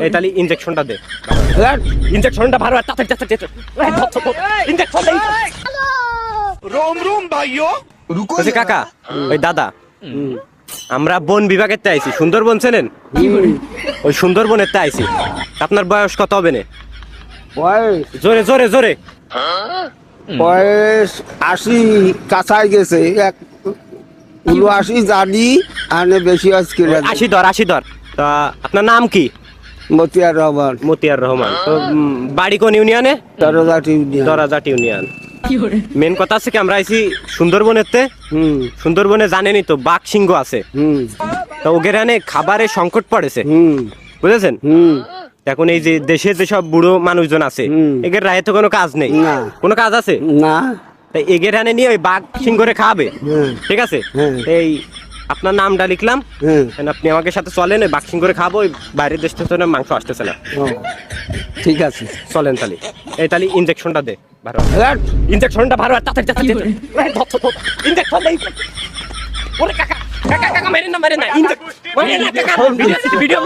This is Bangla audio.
এই তাহলে ইনজেকশনটা দে। ইনজেকশনটা ভালো তাড়াতাড়ি ইনজেকশন দে। रोम रोम भाइयों रुको বলছি কাকা, ওই দাদা, আমরা বন বিভাগের তে আইছি, সুন্দরবন চেনেন? ওই সুন্দরবনের তে আইছি। আপনার বয়স কত হবে না? বয়স জোরে জোরে জোরে। বয়স 80 কাছাই গেছে, 79 জানি আনে বেশি আজকে 80 ধর। তা আপনার নাম কি? মতিয়ার রহমান মতিয়ার রহমান। তো বাড়ি কোন ইউনিয়নে? দরজাটি ইউনিয়ন। দরাজাট ইউনিয়ন। মেন কথা আছে কি, আমরা আইছি সুন্দরবনের তে। সুন্দরবনে জানেনই তো বাঘ সিংহ আছে। তো ওগেরানে খাবারের সংকট পড়েছে, বুঝেছেন? এখন এই যে দেশে যেসব বুড়ো মানুষজন আছে, এদের রায়ে তো কোনো কাজ নেই। না। কোনো কাজ আছে না, তাই এগেরানে নিয়ে ওই বাঘ সিংহরে খাবে, ঠিক আছে? এই আপনার নামটা লিখলাম, আপনি আমাকে সাথে চলেন, ওই বাঘ সিংহরে খাবো। ওই বাইরের দেশ থেকে মাংস আসতেছে না। ও, ঠিক আছে। চলেন তাহলে। এই তাহলে ইনজেকশনটা দে ভালো। ইনজেকশনটা ভালো তাড়াতাড়ি ইনজেকশন দে। ওরে কাকা কাকা কাকা মেরেন না ভিডিও